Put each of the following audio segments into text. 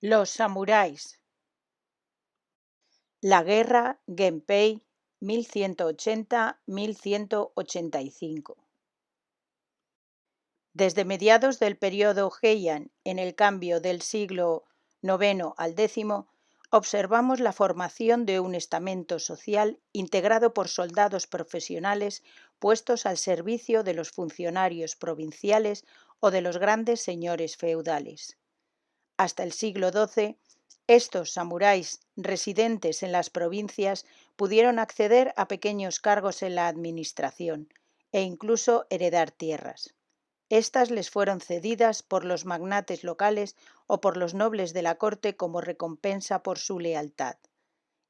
Los samuráis. La guerra Genpei 1180-1185. Desde mediados del periodo Heian, en el cambio del siglo IX al X, observamos la formación de un estamento social integrado por soldados profesionales puestos al servicio de los funcionarios provinciales o de los grandes señores feudales. Hasta el siglo XII, estos samuráis residentes en las provincias pudieron acceder a pequeños cargos en la administración e incluso heredar tierras. Estas les fueron cedidas por los magnates locales o por los nobles de la corte como recompensa por su lealtad,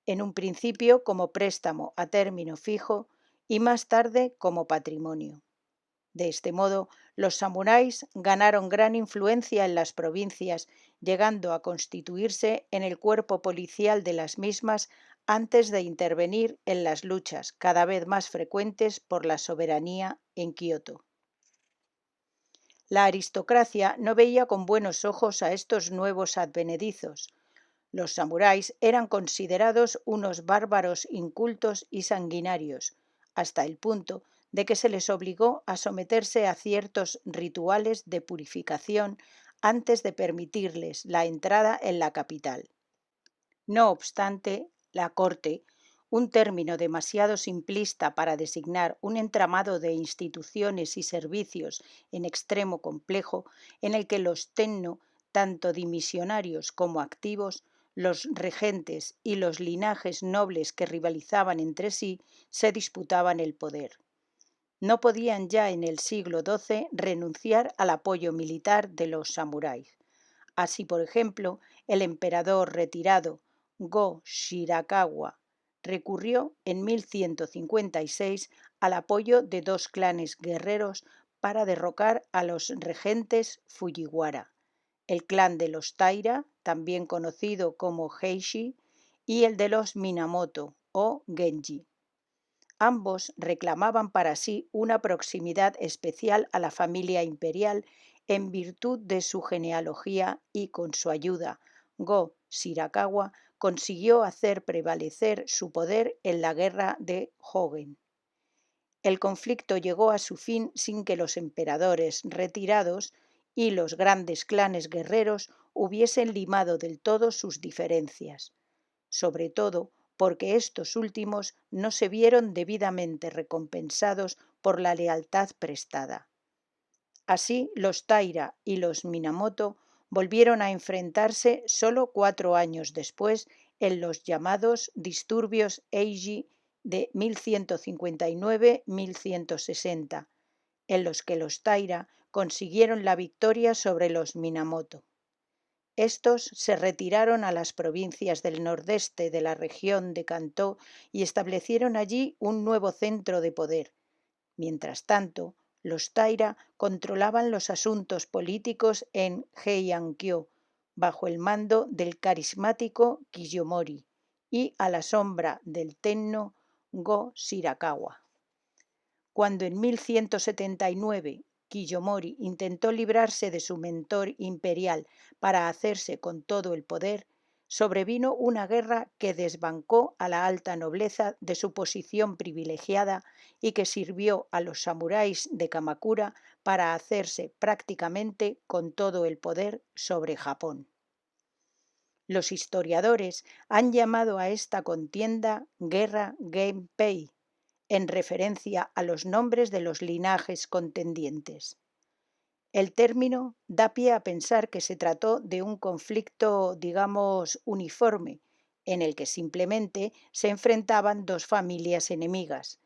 en un principio como préstamo a término fijo y más tarde como patrimonio. De este modo, los samuráis ganaron gran influencia en las provincias, llegando a constituirse en el cuerpo policial de las mismas antes de intervenir en las luchas cada vez más frecuentes por la soberanía en Kioto. La aristocracia no veía con buenos ojos a estos nuevos advenedizos. Los samuráis eran considerados unos bárbaros incultos y sanguinarios, hasta el punto de que se les obligó a someterse a ciertos rituales de purificación antes de permitirles la entrada en la capital. No obstante, la corte, un término demasiado simplista para designar un entramado de instituciones y servicios en extremo complejo, en el que los tenno, tanto dimisionarios como activos, los regentes y los linajes nobles que rivalizaban entre sí, se disputaban el poder. No podían ya en el siglo XII renunciar al apoyo militar de los samuráis. Así, por ejemplo, el emperador retirado Go Shirakawa recurrió en 1156 al apoyo de dos clanes guerreros para derrocar a los regentes Fujiwara, el clan de los Taira, también conocido como Heishi, y el de los Minamoto o Genji. Ambos reclamaban para sí una proximidad especial a la familia imperial en virtud de su genealogía y con su ayuda, Go Shirakawa consiguió hacer prevalecer su poder en la guerra de Hogen. El conflicto llegó a su fin sin que los emperadores retirados y los grandes clanes guerreros hubiesen limado del todo sus diferencias, sobre todo porque estos últimos no se vieron debidamente recompensados por la lealtad prestada. Así, los Taira y los Minamoto volvieron a enfrentarse solo 4 años después en los llamados disturbios Eiji de 1159-1160, en los que los Taira consiguieron la victoria sobre los Minamoto. Estos se retiraron a las provincias del nordeste de la región de Kantō y establecieron allí un nuevo centro de poder. Mientras tanto, los Taira controlaban los asuntos políticos en Heian-kyō, bajo el mando del carismático Kiyomori y a la sombra del tenno Go Shirakawa. Cuando en 1179 Kiyomori intentó librarse de su mentor imperial para hacerse con todo el poder, sobrevino una guerra que desbancó a la alta nobleza de su posición privilegiada y que sirvió a los samuráis de Kamakura para hacerse prácticamente con todo el poder sobre Japón. Los historiadores han llamado a esta contienda Guerra Genpei, en referencia a los nombres de los linajes contendientes. El término da pie a pensar que se trató de un conflicto, digamos, uniforme, en el que simplemente se enfrentaban dos familias enemigas,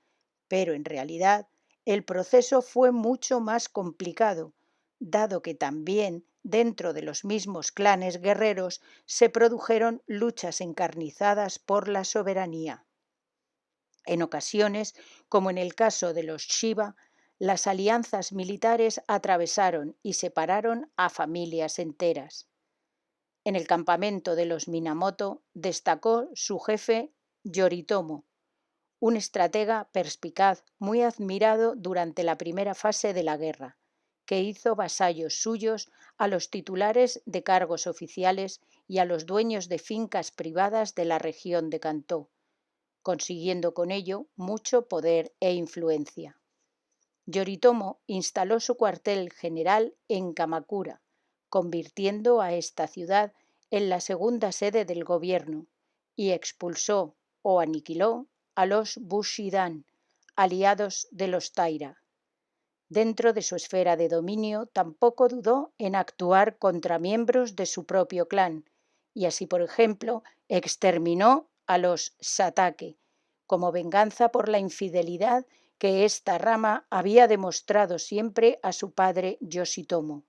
pero en realidad el proceso fue mucho más complicado, dado que también dentro de los mismos clanes guerreros se produjeron luchas encarnizadas por la soberanía. En ocasiones, como en el caso de los Shiba, las alianzas militares atravesaron y separaron a familias enteras. En el campamento de los Minamoto destacó su jefe Yoritomo, un estratega perspicaz muy admirado durante la primera fase de la guerra, que hizo vasallos suyos a los titulares de cargos oficiales y a los dueños de fincas privadas de la región de Kantō, consiguiendo con ello mucho poder e influencia. Yoritomo instaló su cuartel general en Kamakura, convirtiendo a esta ciudad en la segunda sede del gobierno, y expulsó o aniquiló a los Bushidan, aliados de los Taira. Dentro de su esfera de dominio tampoco dudó en actuar contra miembros de su propio clan, y así, por ejemplo, exterminó a los Satake, como venganza por la infidelidad que esta rama había demostrado siempre a su padre Yoshitomo.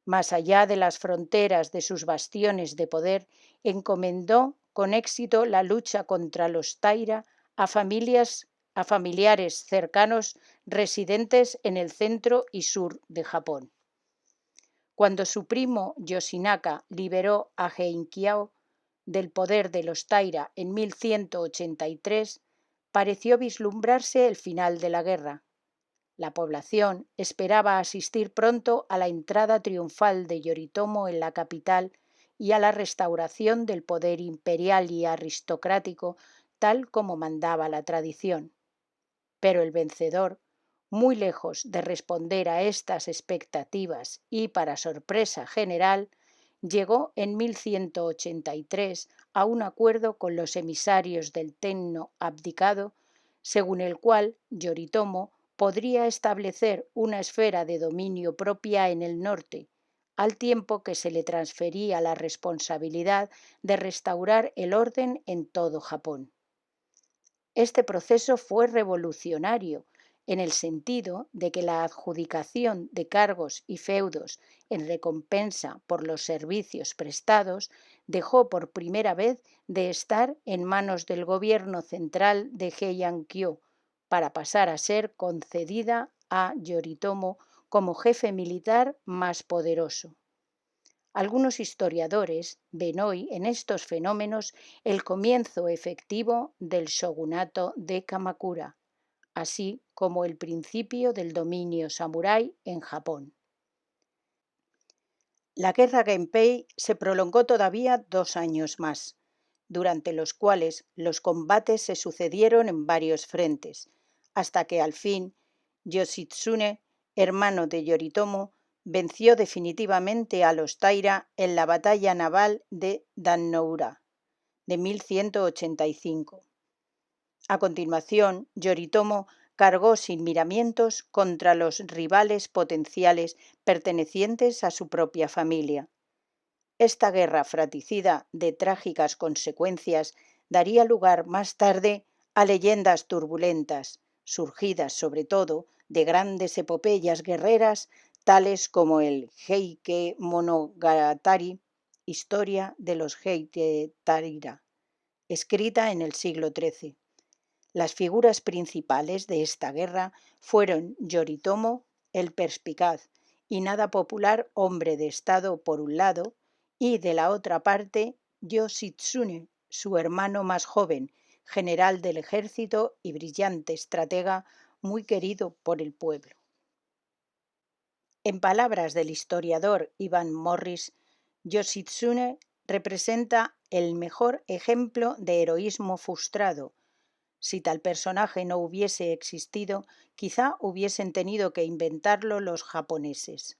Más allá de las fronteras de sus bastiones de poder, encomendó con éxito la lucha contra los Taira a familiares cercanos residentes en el centro y sur de Japón. Cuando su primo Yoshinaka liberó a Heikiao del poder de los Taira en 1183, pareció vislumbrarse el final de la guerra. La población esperaba asistir pronto a la entrada triunfal de Yoritomo en la capital y a la restauración del poder imperial y aristocrático tal como mandaba la tradición. Pero el vencedor, muy lejos de responder a estas expectativas y para sorpresa general, llegó en 1183 a un acuerdo con los emisarios del Tenno abdicado, según el cual Yoritomo podría establecer una esfera de dominio propia en el norte, al tiempo que se le transfería la responsabilidad de restaurar el orden en todo Japón. Este proceso fue revolucionario en el sentido de que la adjudicación de cargos y feudos en recompensa por los servicios prestados dejó por primera vez de estar en manos del gobierno central de Heian-kyō para pasar a ser concedida a Yoritomo como jefe militar más poderoso. Algunos historiadores ven hoy en estos fenómenos el comienzo efectivo del shogunato de Kamakura, así como el principio del dominio samurái en Japón. La guerra Genpei se prolongó todavía 2 años más, durante los cuales los combates se sucedieron en varios frentes, hasta que al fin Yoshitsune, hermano de Yoritomo, venció definitivamente a los Taira en la batalla naval de Dan-no-ura de 1185. A continuación, Yoritomo cargó sin miramientos contra los rivales potenciales pertenecientes a su propia familia. Esta guerra fratricida de trágicas consecuencias daría lugar más tarde a leyendas turbulentas, surgidas sobre todo de grandes epopeyas guerreras tales como el Heike Monogatari, historia de los Heike Taira, escrita en el siglo XIII. Las figuras principales de esta guerra fueron Yoritomo, el perspicaz y nada popular hombre de Estado por un lado, y de la otra parte Yoshitsune, su hermano más joven, general del ejército y brillante estratega, muy querido por el pueblo. En palabras del historiador Ivan Morris, Yoshitsune representa el mejor ejemplo de heroísmo frustrado. Si tal personaje no hubiese existido, quizá hubiesen tenido que inventarlo los japoneses.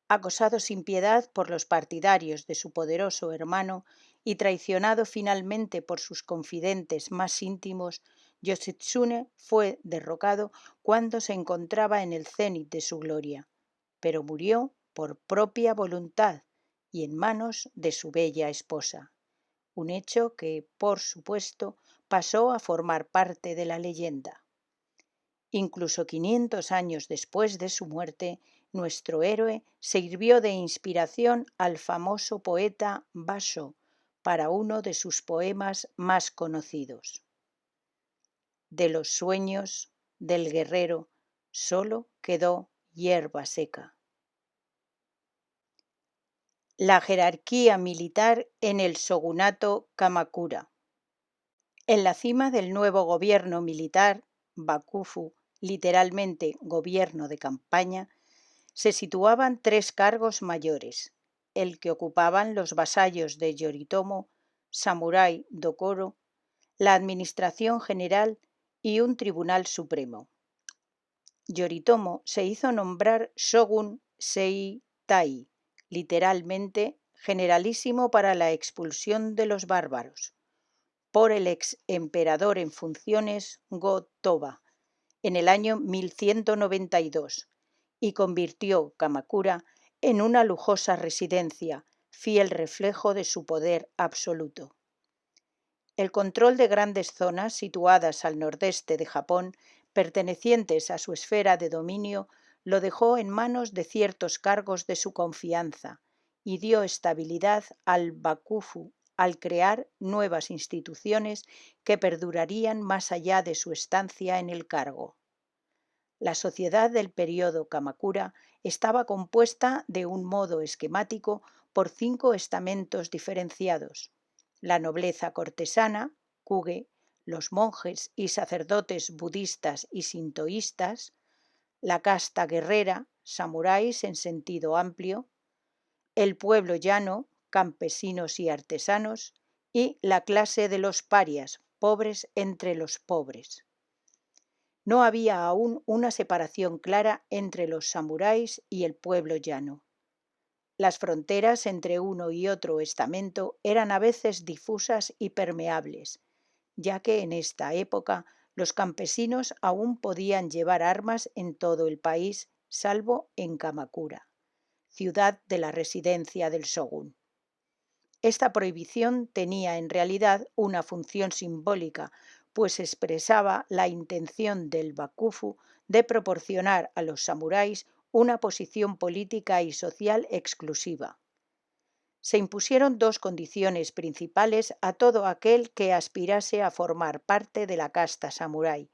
Acosado sin piedad por los partidarios de su poderoso hermano y traicionado finalmente por sus confidentes más íntimos, Yoshitsune fue derrocado cuando se encontraba en el cenit de su gloria, pero murió por propia voluntad y en manos de su bella esposa, un hecho que, por supuesto, pasó a formar parte de la leyenda. Incluso 500 años después de su muerte, nuestro héroe sirvió de inspiración al famoso poeta Basho para uno de sus poemas más conocidos. De los sueños del guerrero solo quedó hierba seca. La jerarquía militar en el shogunato Kamakura. En la cima del nuevo gobierno militar, Bakufu, literalmente gobierno de campaña, se situaban tres cargos mayores: el que ocupaban los vasallos de Yoritomo, samurái Dokoro, la administración general y un tribunal supremo. Yoritomo se hizo nombrar Shogun Sei-tai, literalmente generalísimo para la expulsión de los bárbaros, por el ex emperador en funciones Go-Toba en el año 1192 y convirtió Kamakura en una lujosa residencia, fiel reflejo de su poder absoluto. El control de grandes zonas situadas al nordeste de Japón, pertenecientes a su esfera de dominio, lo dejó en manos de ciertos cargos de su confianza y dio estabilidad al Bakufu al crear nuevas instituciones que perdurarían más allá de su estancia en el cargo. La sociedad del período Kamakura estaba compuesta de un modo esquemático por 5 estamentos diferenciados: la nobleza cortesana, kuge, los monjes y sacerdotes budistas y sintoístas, la casta guerrera, samuráis en sentido amplio, el pueblo llano, campesinos y artesanos, y la clase de los parias, pobres entre los pobres. No había aún una separación clara entre los samuráis y el pueblo llano. Las fronteras entre uno y otro estamento eran a veces difusas y permeables, ya que en esta época los campesinos aún podían llevar armas en todo el país, salvo en Kamakura, ciudad de la residencia del shōgun. Esta prohibición tenía en realidad una función simbólica, pues expresaba la intención del Bakufu de proporcionar a los samuráis una posición política y social exclusiva. Se impusieron 2 condiciones principales a todo aquel que aspirase a formar parte de la casta samurái: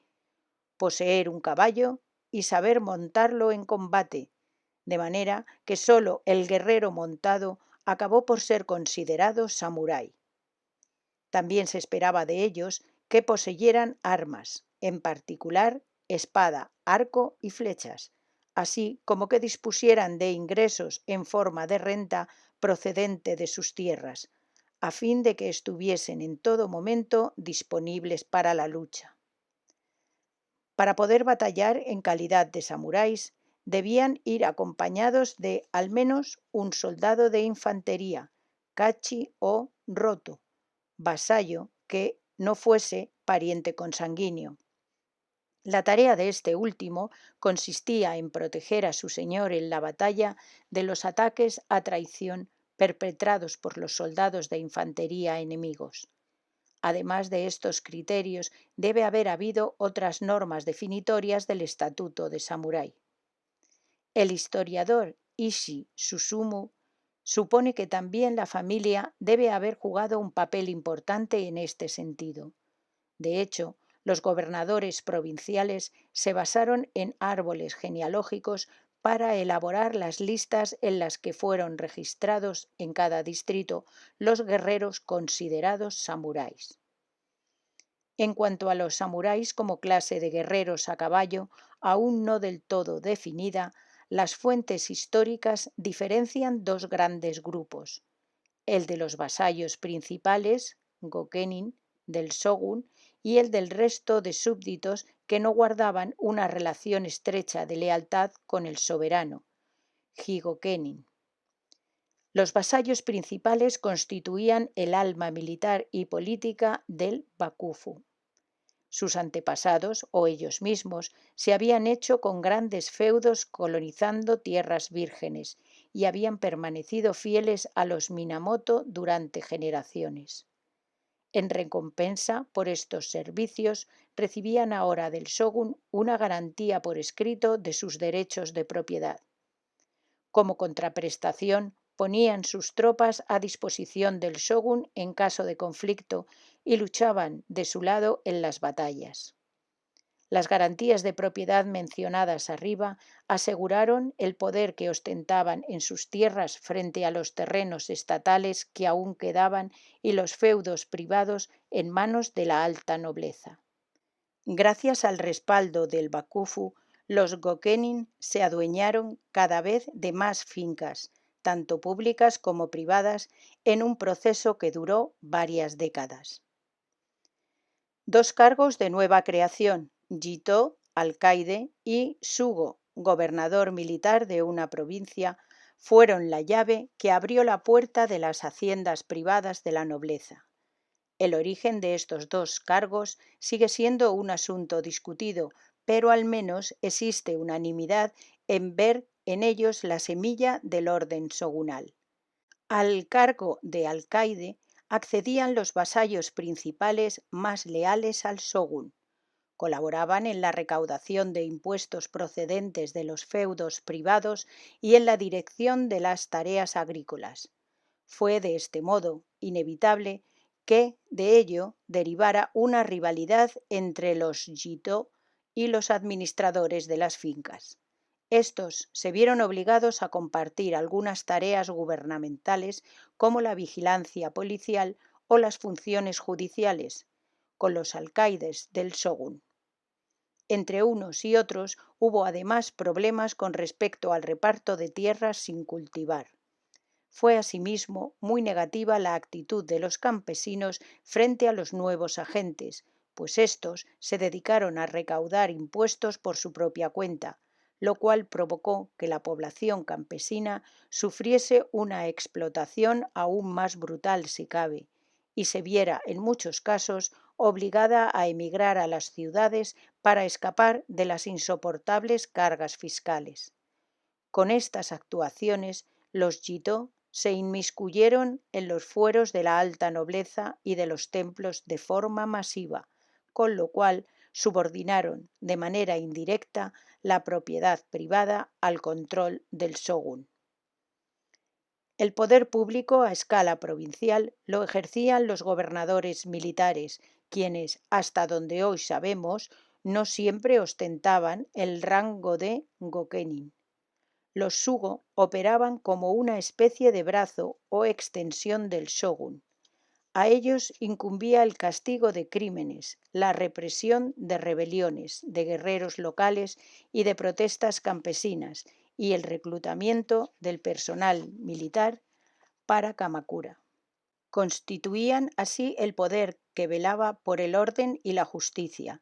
poseer un caballo y saber montarlo en combate, de manera que solo el guerrero montado acabó por ser considerado samurái. También se esperaba de ellos que poseyeran armas, en particular espada, arco y flechas, así como que dispusieran de ingresos en forma de renta procedente de sus tierras, a fin de que estuviesen en todo momento disponibles para la lucha. Para poder batallar en calidad de samuráis, debían ir acompañados de al menos un soldado de infantería, kachi o roto, vasallo que no fuese pariente consanguíneo. La tarea de este último consistía en proteger a su señor en la batalla de los ataques a traición perpetrados por los soldados de infantería enemigos. Además de estos criterios, debe haber habido otras normas definitorias del estatuto de samurái. El historiador Ishii Susumu supone que también la familia debe haber jugado un papel importante en este sentido. De hecho, los gobernadores provinciales se basaron en árboles genealógicos para elaborar las listas en las que fueron registrados en cada distrito los guerreros considerados samuráis. En cuanto a los samuráis como clase de guerreros a caballo, aún no del todo definida, las fuentes históricas diferencian 2 grandes grupos: el de los vasallos principales, gokenin, del shōgun, y el del resto de súbditos que no guardaban una relación estrecha de lealtad con el soberano, higokenin. Los vasallos principales constituían el alma militar y política del Bakufu. Sus antepasados, o ellos mismos, se habían hecho con grandes feudos colonizando tierras vírgenes y habían permanecido fieles a los Minamoto durante generaciones. En recompensa por estos servicios, recibían ahora del shōgun una garantía por escrito de sus derechos de propiedad. Como contraprestación, ponían sus tropas a disposición del shōgun en caso de conflicto y luchaban de su lado en las batallas. Las garantías de propiedad mencionadas arriba aseguraron el poder que ostentaban en sus tierras frente a los terrenos estatales que aún quedaban y los feudos privados en manos de la alta nobleza. Gracias al respaldo del Bakufu, los Gokenin se adueñaron cada vez de más fincas, tanto públicas como privadas, en un proceso que duró varias décadas. Dos cargos de nueva creación, Jito, alcaide, y Sugo, gobernador militar de una provincia, fueron la llave que abrió la puerta de las haciendas privadas de la nobleza. El origen de estos dos cargos sigue siendo un asunto discutido, pero al menos existe unanimidad en ver en ellos la semilla del orden shogunal. Al cargo de alcaide accedían los vasallos principales más leales al shogun. Colaboraban en la recaudación de impuestos procedentes de los feudos privados y en la dirección de las tareas agrícolas. Fue de este modo inevitable que de ello derivara una rivalidad entre los Jito y los administradores de las fincas. Estos se vieron obligados a compartir algunas tareas gubernamentales como la vigilancia policial o las funciones judiciales con los alcaides del shogun. Entre unos y otros hubo además problemas con respecto al reparto de tierras sin cultivar. Fue asimismo muy negativa la actitud de los campesinos frente a los nuevos agentes, pues estos se dedicaron a recaudar impuestos por su propia cuenta, lo cual provocó que la población campesina sufriese una explotación aún más brutal si cabe, y se viera en muchos casos obligada a emigrar a las ciudades para escapar de las insoportables cargas fiscales. Con estas actuaciones, los Jito se inmiscuyeron en los fueros de la alta nobleza y de los templos de forma masiva, con lo cual subordinaron de manera indirecta la propiedad privada al control del shogun. El poder público a escala provincial lo ejercían los gobernadores militares, quienes, hasta donde hoy sabemos, no siempre ostentaban el rango de Gokenin. Los Sugo operaban como una especie de brazo o extensión del shogun. A ellos incumbía el castigo de crímenes, la represión de rebeliones, de guerreros locales y de protestas campesinas, y el reclutamiento del personal militar para Kamakura. Constituían así el poder que velaba por el orden y la justicia,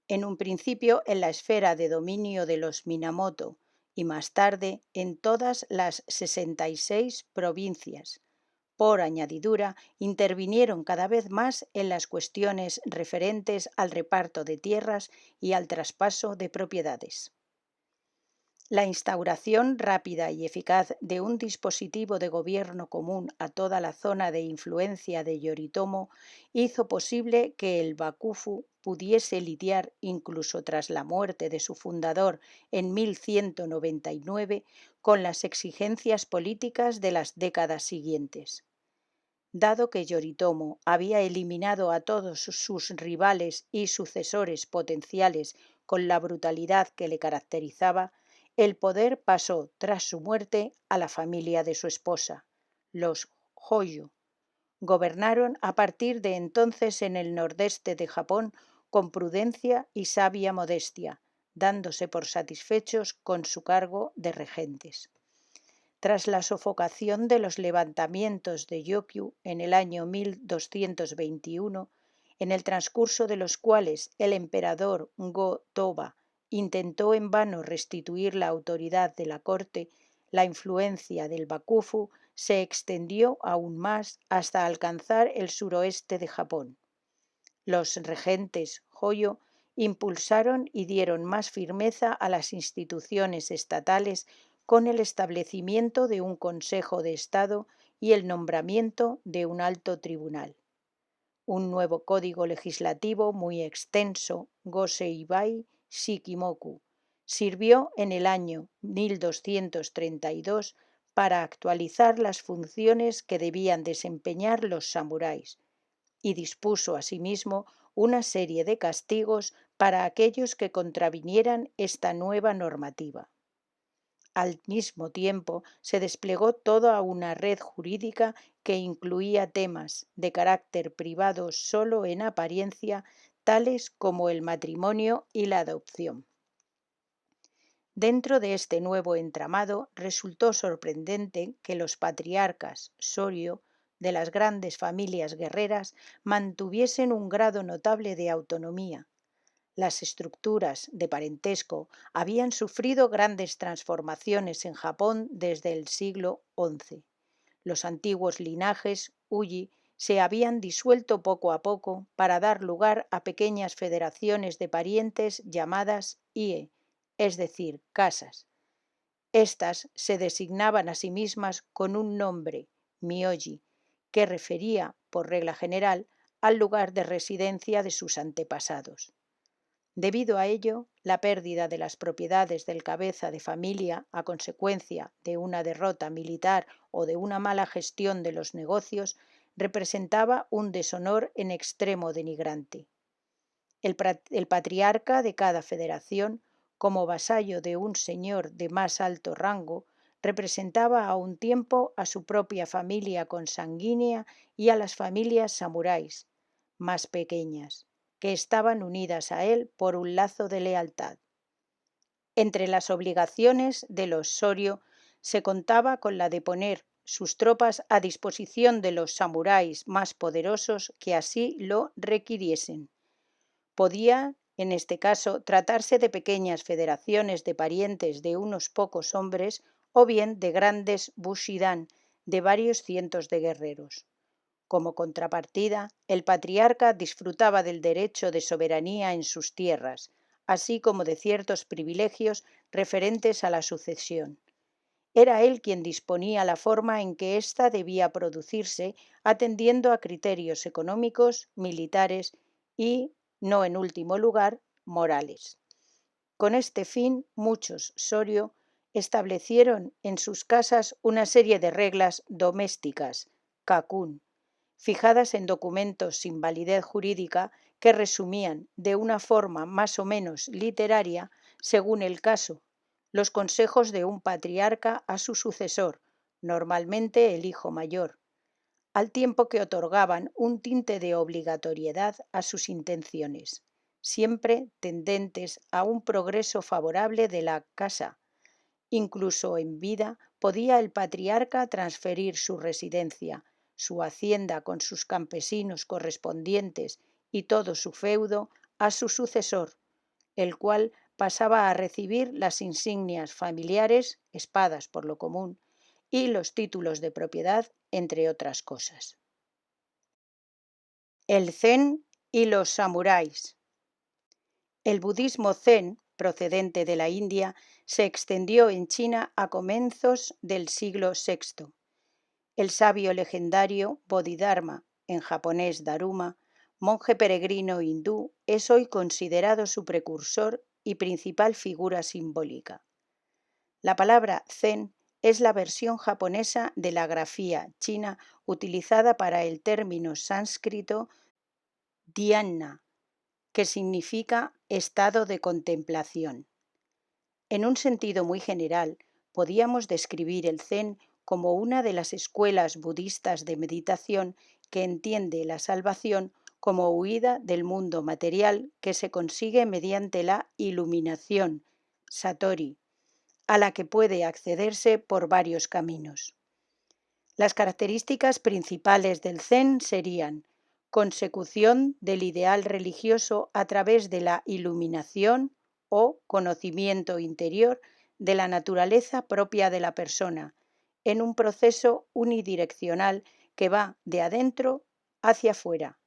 en un principio en la esfera de dominio de los Minamoto y más tarde en todas las 66 provincias. Por añadidura, intervinieron cada vez más en las cuestiones referentes al reparto de tierras y al traspaso de propiedades. La instauración rápida y eficaz de un dispositivo de gobierno común a toda la zona de influencia de Yoritomo hizo posible que el Bakufu pudiese lidiar, incluso tras la muerte de su fundador en 1199, con las exigencias políticas de las décadas siguientes. Dado que Yoritomo había eliminado a todos sus rivales y sucesores potenciales con la brutalidad que le caracterizaba, el poder pasó tras su muerte a la familia de su esposa, los Hojo. Gobernaron a partir de entonces en el nordeste de Japón con prudencia y sabia modestia, dándose por satisfechos con su cargo de regentes. Tras la sofocación de los levantamientos de Yokyu en el año 1221, en el transcurso de los cuales el emperador Go-Toba intentó en vano restituir la autoridad de la corte, la influencia del Bakufu se extendió aún más hasta alcanzar el suroeste de Japón. Los regentes Hojo impulsaron y dieron más firmeza a las instituciones estatales con el establecimiento de un Consejo de Estado y el nombramiento de un alto tribunal. Un nuevo código legislativo muy extenso, Goseibai Shikimoku, sirvió en el año 1232 para actualizar las funciones que debían desempeñar los samuráis y dispuso asimismo una serie de castigos para aquellos que contravinieran esta nueva normativa. Al mismo tiempo, se desplegó toda una red jurídica que incluía temas de carácter privado solo en apariencia, tales como el matrimonio y la adopción. Dentro de este nuevo entramado resultó sorprendente que los patriarcas Sorio de las grandes familias guerreras mantuviesen un grado notable de autonomía. Las estructuras de parentesco habían sufrido grandes transformaciones en Japón desde el siglo XI. Los antiguos linajes Uji se habían disuelto poco a poco para dar lugar a pequeñas federaciones de parientes llamadas ie, es decir, casas. Estas se designaban a sí mismas con un nombre, myoji, que refería, por regla general, al lugar de residencia de sus antepasados. Debido a ello, la pérdida de las propiedades del cabeza de familia a consecuencia de una derrota militar o de una mala gestión de los negocios representaba un deshonor en extremo denigrante. El patriarca de cada federación, como vasallo de un señor de más alto rango, representaba a un tiempo a su propia familia consanguínea y a las familias samuráis más pequeñas, que estaban unidas a él por un lazo de lealtad. Entre las obligaciones de los Soryo se contaba con la de poner sus tropas a disposición de los samuráis más poderosos que así lo requiriesen. Podía, en este caso, tratarse de pequeñas federaciones de parientes de unos pocos hombres o bien de grandes bushidan de varios cientos de guerreros. Como contrapartida, el patriarca disfrutaba del derecho de soberanía en sus tierras, así como de ciertos privilegios referentes a la sucesión. Era él quien disponía la forma en que ésta debía producirse, atendiendo a criterios económicos, militares y, no en último lugar, morales. Con este fin, muchos Soryo establecieron en sus casas una serie de reglas domésticas, kakun, fijadas en documentos sin validez jurídica que resumían de una forma más o menos literaria, según el caso, los consejos de un patriarca a su sucesor, normalmente el hijo mayor, al tiempo que otorgaban un tinte de obligatoriedad a sus intenciones, siempre tendentes a un progreso favorable de la casa. Incluso en vida podía el patriarca transferir su residencia, su hacienda con sus campesinos correspondientes y todo su feudo a su sucesor, el cual pasaba a recibir las insignias familiares, espadas por lo común, y los títulos de propiedad, entre otras cosas. El Zen y los samuráis. El budismo Zen, procedente de la India, se extendió en China a comienzos del siglo VI. El sabio legendario Bodhidharma, en japonés Daruma, monje peregrino hindú, es hoy considerado su precursor y principal figura simbólica. La palabra Zen es la versión japonesa de la grafía china utilizada para el término sánscrito dhyana, que significa estado de contemplación. En un sentido muy general, podíamos describir el Zen como una de las escuelas budistas de meditación que entiende la salvación como huida del mundo material que se consigue mediante la iluminación, satori, a la que puede accederse por varios caminos. Las características principales del Zen serían consecución del ideal religioso a través de la iluminación o conocimiento interior de la naturaleza propia de la persona, en un proceso unidireccional que va de adentro hacia afuera,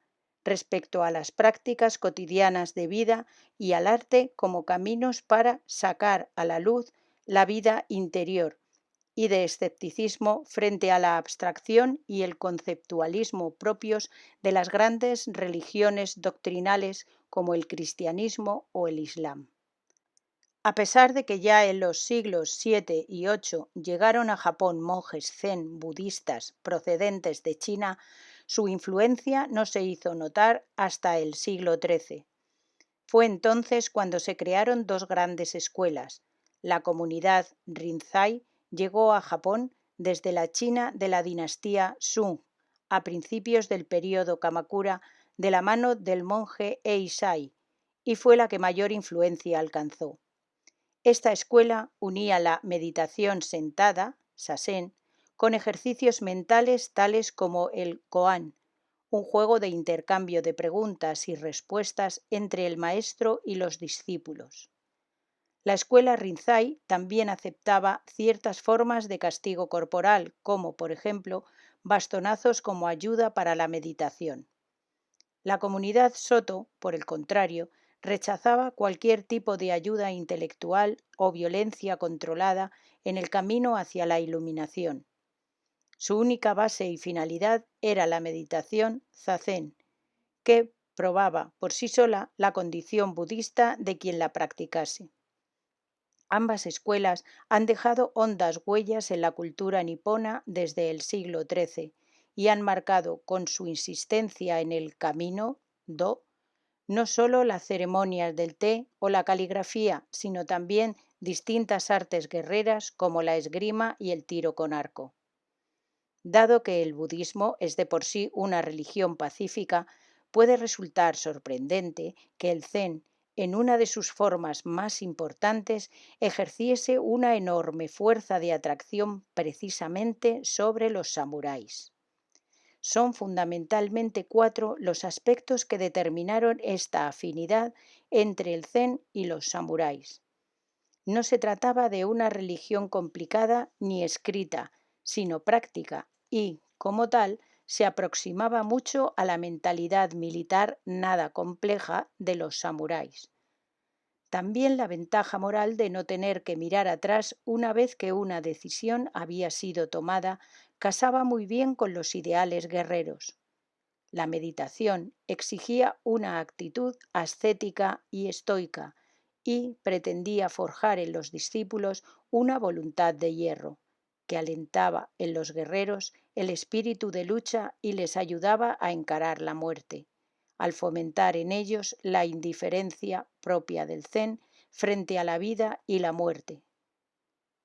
respecto a las prácticas cotidianas de vida y al arte como caminos para sacar a la luz la vida interior, y de escepticismo frente a la abstracción y el conceptualismo propios de las grandes religiones doctrinales como el cristianismo o el islam. A pesar de que ya en los siglos VII y VIII llegaron a Japón monjes zen budistas procedentes de China, su influencia no se hizo notar hasta el siglo XIII. Fue entonces cuando se crearon dos grandes escuelas. La comunidad Rinzai llegó a Japón desde la China de la dinastía Sung, a principios del período Kamakura, de la mano del monje Eisai, y fue la que mayor influencia alcanzó. Esta escuela unía la meditación sentada, sasen, con ejercicios mentales tales como el koan, un juego de intercambio de preguntas y respuestas entre el maestro y los discípulos. La escuela Rinzai también aceptaba ciertas formas de castigo corporal, como por ejemplo bastonazos como ayuda para la meditación. La comunidad Soto, por el contrario, rechazaba cualquier tipo de ayuda intelectual o violencia controlada en el camino hacia la iluminación. Su única base y finalidad era la meditación zazen, que probaba por sí sola la condición budista de quien la practicase. Ambas escuelas han dejado hondas huellas en la cultura nipona desde el siglo XIII y han marcado con su insistencia en el camino do no solo las ceremonias del té o la caligrafía, sino también distintas artes guerreras como la esgrima y el tiro con arco. Dado que el budismo es de por sí una religión pacífica, puede resultar sorprendente que el zen, en una de sus formas más importantes, ejerciese una enorme fuerza de atracción precisamente sobre los samuráis. Son fundamentalmente 4 los aspectos que determinaron esta afinidad entre el zen y los samuráis. No se trataba de una religión complicada ni escrita, sino práctica y, como tal, se aproximaba mucho a la mentalidad militar nada compleja de los samuráis. También la ventaja moral de no tener que mirar atrás una vez que una decisión había sido tomada casaba muy bien con los ideales guerreros. La meditación exigía una actitud ascética y estoica y pretendía forjar en los discípulos una voluntad de hierro, que alentaba en los guerreros el espíritu de lucha y les ayudaba a encarar la muerte, al fomentar en ellos la indiferencia propia del zen frente a la vida y la muerte.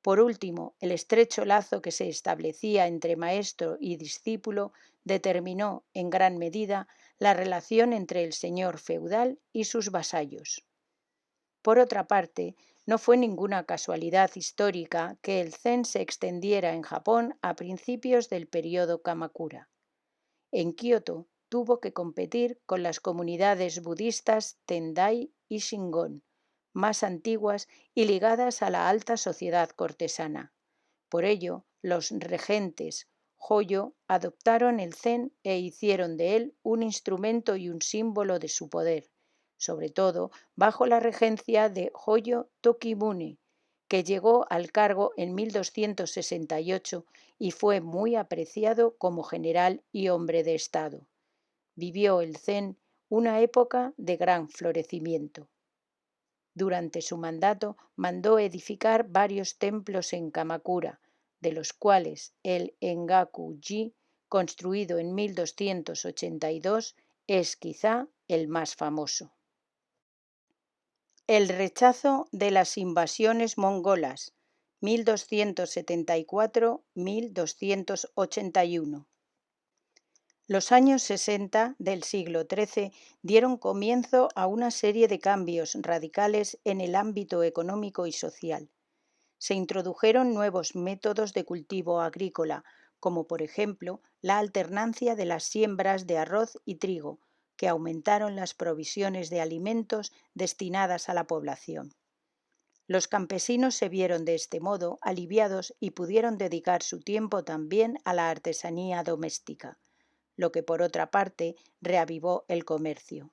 Por último, el estrecho lazo que se establecía entre maestro y discípulo determinó, en gran medida, la relación entre el señor feudal y sus vasallos. Por otra parte, no fue ninguna casualidad histórica que el zen se extendiera en Japón a principios del período Kamakura. En Kioto tuvo que competir con las comunidades budistas Tendai y Shingon, más antiguas y ligadas a la alta sociedad cortesana. Por ello, los regentes Hoyo adoptaron el zen e hicieron de él un instrumento y un símbolo de su poder, sobre todo bajo la regencia de Hoyo Tokimune, que llegó al cargo en 1268 y fue muy apreciado como general y hombre de Estado. Vivió el zen una época de gran florecimiento. Durante su mandato mandó edificar varios templos en Kamakura, de los cuales el Engaku-ji, construido en 1282, es quizá el más famoso. El rechazo de las invasiones mongolas, 1274-1281. Los años 60 del siglo XIII dieron comienzo a una serie de cambios radicales en el ámbito económico y social. Se introdujeron nuevos métodos de cultivo agrícola, como por ejemplo la alternancia de las siembras de arroz y trigo, que aumentaron las provisiones de alimentos destinadas a la población. Los campesinos se vieron de este modo aliviados y pudieron dedicar su tiempo también a la artesanía doméstica, lo que por otra parte reavivó el comercio.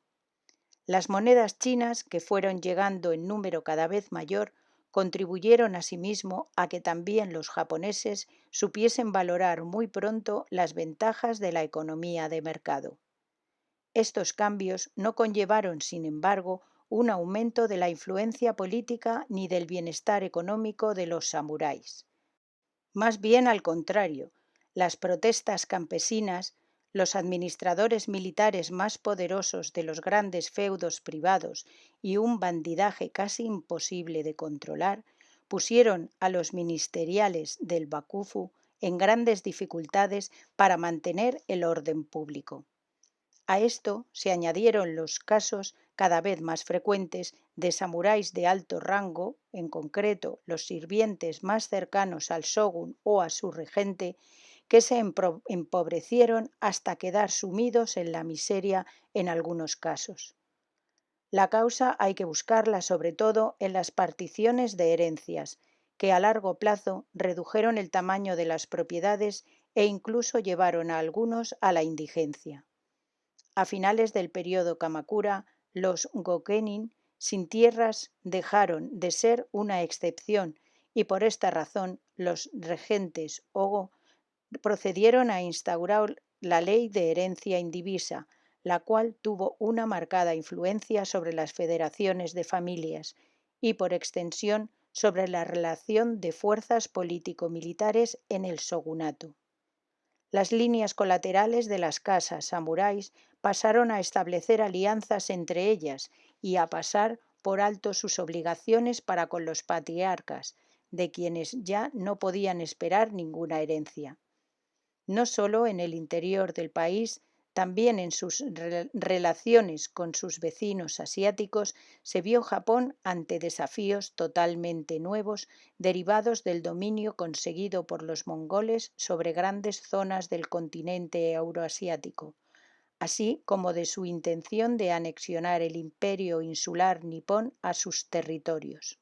Las monedas chinas, que fueron llegando en número cada vez mayor, contribuyeron asimismo a que también los japoneses supiesen valorar muy pronto las ventajas de la economía de mercado. Estos cambios no conllevaron, sin embargo, un aumento de la influencia política ni del bienestar económico de los samuráis. Más bien al contrario, las protestas campesinas, los administradores militares más poderosos de los grandes feudos privados y un bandidaje casi imposible de controlar, pusieron a los ministeriales del Bakufu en grandes dificultades para mantener el orden público. A esto se añadieron los casos cada vez más frecuentes de samuráis de alto rango, en concreto los sirvientes más cercanos al shogun o a su regente, que se empobrecieron hasta quedar sumidos en la miseria en algunos casos. La causa hay que buscarla sobre todo en las particiones de herencias, que a largo plazo redujeron el tamaño de las propiedades e incluso llevaron a algunos a la indigencia. A finales del periodo Kamakura, los Gokenin sin tierras dejaron de ser una excepción y por esta razón los regentes Ogo procedieron a instaurar la ley de herencia indivisa, la cual tuvo una marcada influencia sobre las federaciones de familias y, por extensión, sobre la relación de fuerzas político-militares en el shogunato. Las líneas colaterales de las casas samuráis pasaron a establecer alianzas entre ellas y a pasar por alto sus obligaciones para con los patriarcas, de quienes ya no podían esperar ninguna herencia. No solo en el interior del país, también en sus relaciones con sus vecinos asiáticos se vio Japón ante desafíos totalmente nuevos derivados del dominio conseguido por los mongoles sobre grandes zonas del continente euroasiático, así como de su intención de anexionar el imperio insular nipón a sus territorios.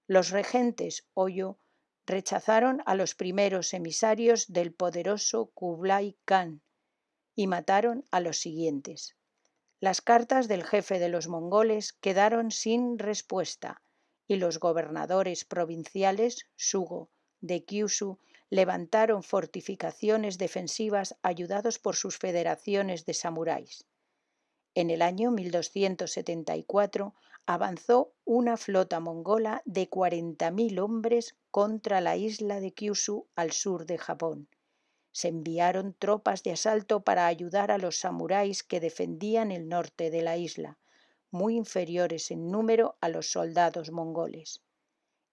Los regentes Oyo rechazaron a los primeros emisarios del poderoso Kublai Khan y mataron a los siguientes. Las cartas del jefe de los mongoles quedaron sin respuesta y los gobernadores provinciales Shugo de Kyushu levantaron fortificaciones defensivas ayudados por sus federaciones de samuráis. En el año 1274 avanzó una flota mongola de 40.000 hombres contra la isla de Kyushu al sur de Japón. Se enviaron tropas de asalto para ayudar a los samuráis que defendían el norte de la isla, muy inferiores en número a los soldados mongoles.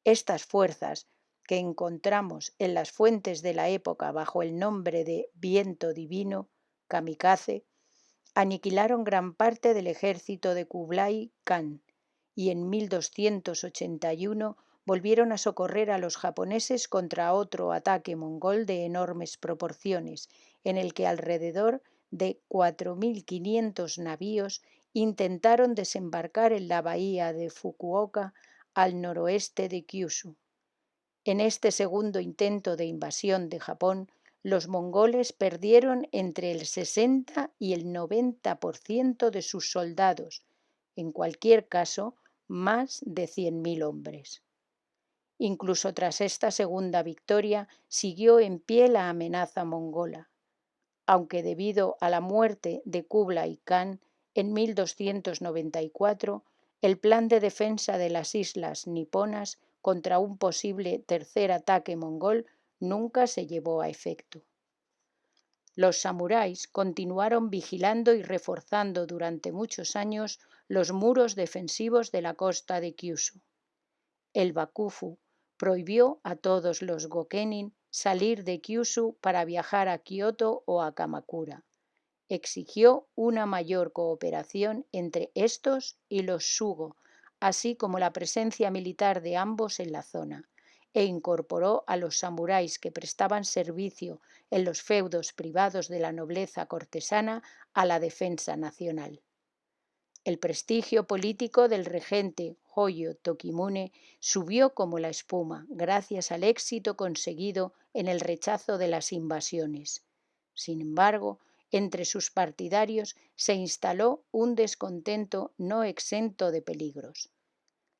Estas fuerzas, que encontramos en las fuentes de la época bajo el nombre de viento divino, kamikaze, aniquilaron gran parte del ejército de Kublai Khan y en 1281 volvieron a socorrer a los japoneses contra otro ataque mongol de enormes proporciones, en el que alrededor de 4.500 navíos intentaron desembarcar en la bahía de Fukuoka al noroeste de Kyushu. En este segundo intento de invasión de Japón, los mongoles perdieron entre el 60 y el 90% de sus soldados, en cualquier caso, más de 100.000 hombres. Incluso tras esta segunda victoria, siguió en pie la amenaza mongola, aunque debido a la muerte de Kublai Khan en 1294, el plan de defensa de las islas niponas contra un posible tercer ataque mongol nunca se llevó a efecto. Los samuráis continuaron vigilando y reforzando durante muchos años los muros defensivos de la costa de Kyushu. El Bakufu prohibió a todos los Gokenin salir de Kyushu para viajar a Kioto o a Kamakura. Exigió una mayor cooperación entre estos y los Shugo, así como la presencia militar de ambos en la zona, e incorporó a los samuráis que prestaban servicio en los feudos privados de la nobleza cortesana a la defensa nacional. El prestigio político del regente Hoyo Tokimune subió como la espuma gracias al éxito conseguido en el rechazo de las invasiones. Sin embargo, entre sus partidarios se instaló un descontento no exento de peligros.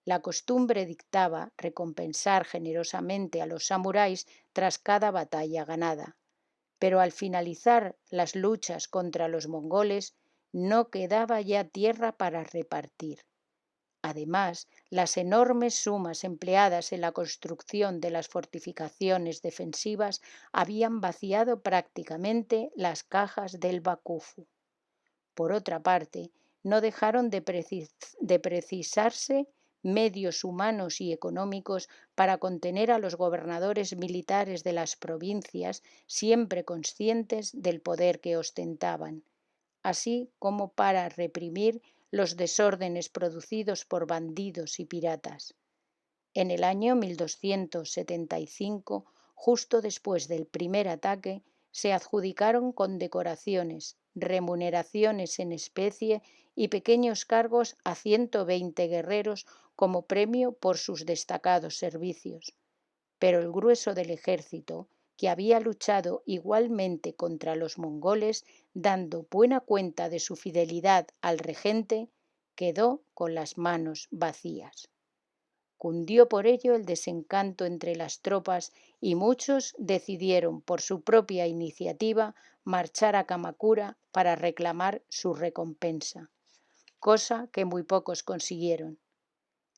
La costumbre dictaba recompensar generosamente a los samuráis tras cada batalla ganada, pero al finalizar las luchas contra los mongoles no quedaba ya tierra para repartir. Además, las enormes sumas empleadas en la construcción de las fortificaciones defensivas habían vaciado prácticamente las cajas del Bakufu. Por otra parte, no dejaron de precisarse medios humanos y económicos para contener a los gobernadores militares de las provincias, siempre conscientes del poder que ostentaban. así como para reprimir los desórdenes producidos por bandidos y piratas. En el año 1275, justo después del primer ataque, se adjudicaron condecoraciones, remuneraciones en especie y pequeños cargos a 120 guerreros como premio por sus destacados servicios. Pero el grueso del ejército, que había luchado igualmente contra los mongoles, dando buena cuenta de su fidelidad al regente, quedó con las manos vacías. Cundió por ello el desencanto entre las tropas y muchos decidieron por su propia iniciativa marchar a Kamakura para reclamar su recompensa, cosa que muy pocos consiguieron.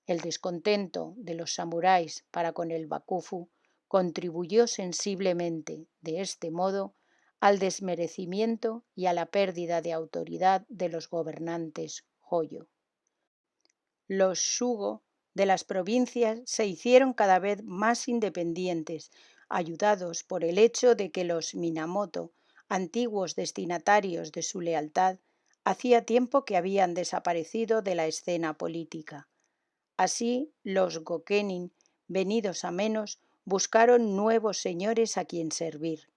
El descontento de los samuráis para con el Bakufu contribuyó sensiblemente, de este modo, al desmerecimiento y a la pérdida de autoridad de los gobernantes Hoyo. Los Shugo de las provincias se hicieron cada vez más independientes, ayudados por el hecho de que los Minamoto, antiguos destinatarios de su lealtad, hacía tiempo que habían desaparecido de la escena política. Así, los Gokenin, venidos a menos, buscaron nuevos señores a quien servir.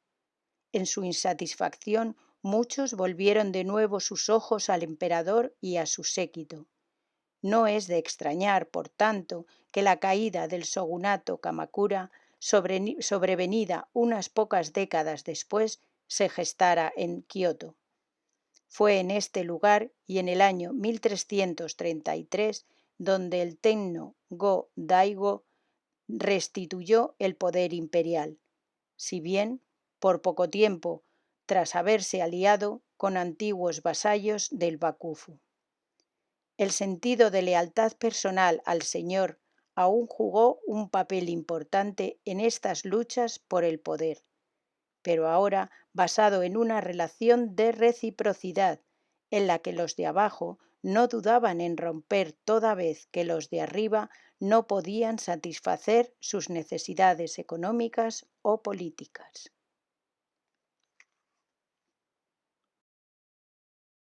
En su insatisfacción, muchos volvieron de nuevo sus ojos al emperador y a su séquito. No es de extrañar, por tanto, que la caída del shogunato Kamakura, sobrevenida unas pocas décadas después, se gestara en Kioto. Fue en este lugar y en el año 1333 donde el Tenno-go-daigo restituyó el poder imperial, si bien por poco tiempo, tras haberse aliado con antiguos vasallos del Bakufu. El sentido de lealtad personal al señor aún jugó un papel importante en estas luchas por el poder, pero ahora basado en una relación de reciprocidad, en la que los de abajo no dudaban en romper toda vez que los de arriba no podían satisfacer sus necesidades económicas o políticas.